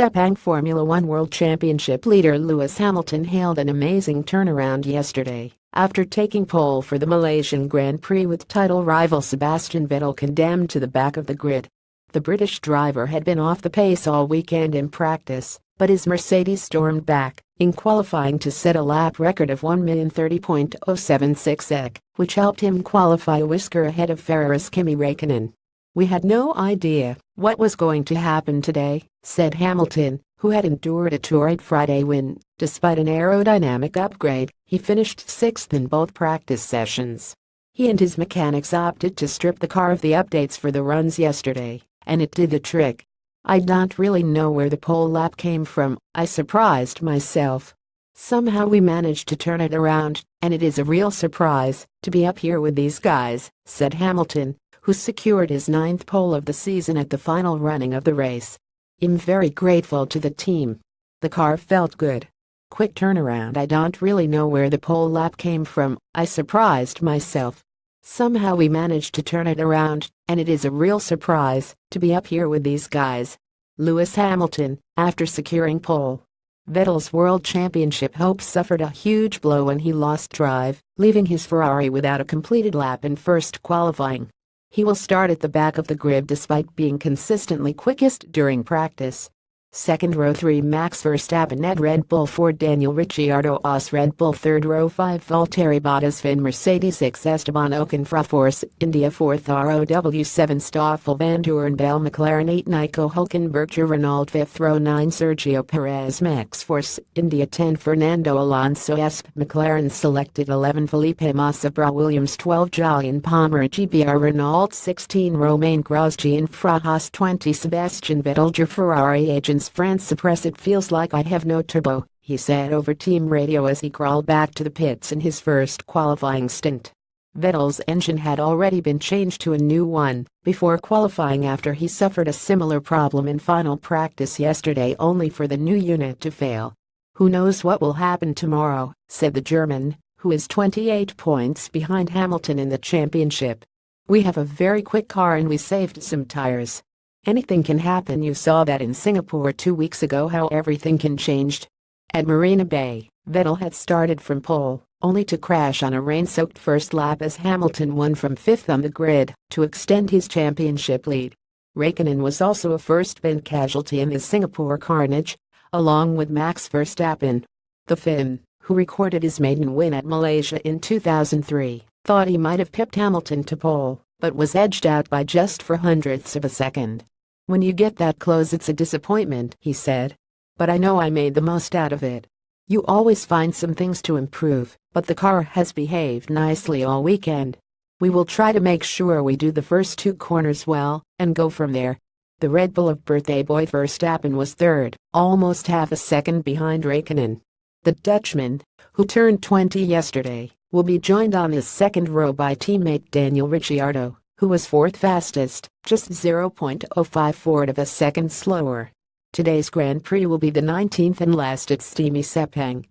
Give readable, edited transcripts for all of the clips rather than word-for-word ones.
SEPANG Formula One World Championship leader Lewis Hamilton hailed an amazing turnaround yesterday after taking pole for the Malaysian Grand Prix with title rival Sebastian Vettel condemned to the back of the grid. The British driver had been off the pace all weekend in practice, but his Mercedes stormed back in qualifying to set a lap record of 1,030.076 sec, which helped him qualify a whisker ahead of Ferrari's Kimi Räikkönen. "We had no idea what was going to happen today," said Hamilton, who had endured a torrid Friday win. Despite an aerodynamic upgrade, he finished sixth in both practice sessions. He and his mechanics opted to strip the car of the updates for the runs yesterday, and it did the trick. "I don't really know where the pole lap came from. I surprised myself. Somehow we managed to turn it around, and it is a real surprise to be up here with these guys," said Hamilton, who secured his ninth pole of the season at the final running of the race. "I'm very grateful to the team. The car felt good. Quick turnaround. I don't really know where the pole lap came from. I surprised myself. Somehow we managed to turn it around, and it is a real surprise to be up here with these guys." Lewis Hamilton, after securing pole. Vettel's World Championship hopes suffered a huge blow when he lost drive, leaving his Ferrari without a completed lap in first qualifying. He will start at the back of the grid despite being consistently quickest during practice. Second row 3 Max Verstappen at Red Bull 4 Daniel Ricciardo As Red Bull third row 5 Valtteri Bottas Finn Mercedes 6 Esteban Ocon Force India 4th ROW 7 Stoffel Vandoorne Bell McLaren 8 Nico Hülkenberg Renault 5th row 9 Sergio Perez Max Force India 10 Fernando Alonso Esp McLaren selected 11 Felipe Massa Bra Williams 12 Julian Palmer GBR Renault 16 Romain Grosjean Haas 20 Sebastian Vettel Ferrari agent France suppress. "It feels like I have no turbo," he said over team radio as he crawled back to the pits in his first qualifying stint. Vettel's engine had already been changed to a new one before qualifying after he suffered a similar problem in final practice yesterday, only for the new unit to fail. "Who knows what will happen tomorrow," said the German, who is 28 points behind Hamilton in the championship. "We have a very quick car and we saved some tires. Anything can happen. You saw that in Singapore 2 weeks ago how everything can change." At Marina Bay, Vettel had started from pole, only to crash on a rain-soaked first lap as Hamilton won from 5th on the grid to extend his championship lead. Räikkönen was also a first-bend casualty in the Singapore carnage, along with Max Verstappen. The Finn, who recorded his maiden win at Malaysia in 2003, thought he might have pipped Hamilton to pole, but was edged out by just 400ths of a second. "When you get that close it's a disappointment," he said. "But I know I made the most out of it. You always find some things to improve, but the car has behaved nicely all weekend. We will try to make sure we do the first 2 corners well and go from there." The Red Bull of birthday boy Verstappen was third, almost half a second behind Räikkönen. The Dutchman, who turned 20 yesterday, will be joined on his second row by teammate Daniel Ricciardo, who was 4th fastest, just 0.054 of a second slower. Today's Grand Prix will be the 19th and last at steamy Sepang.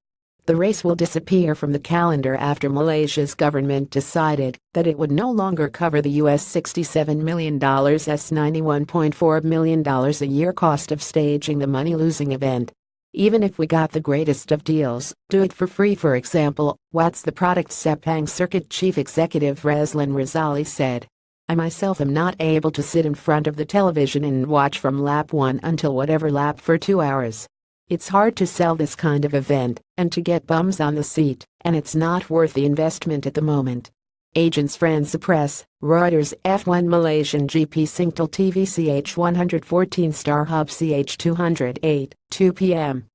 The race will disappear from the calendar after Malaysia's government decided that it would no longer cover the US $67 million $91.4 million a year cost of staging the money-losing event. "Even if we got the greatest of deals, do it for free for example, what's the product?" Sepang Circuit Chief Executive Razlan Razali said. "I myself am not able to sit in front of the television and watch from lap 1 until whatever lap for 2 hours. It's hard to sell this kind of event and to get bums on the seat, and it's not worth the investment at the moment." Agents France Press, Reuters F1 Malaysian GP Singtel TV CH 114 Star Hub CH 208, 2 p.m.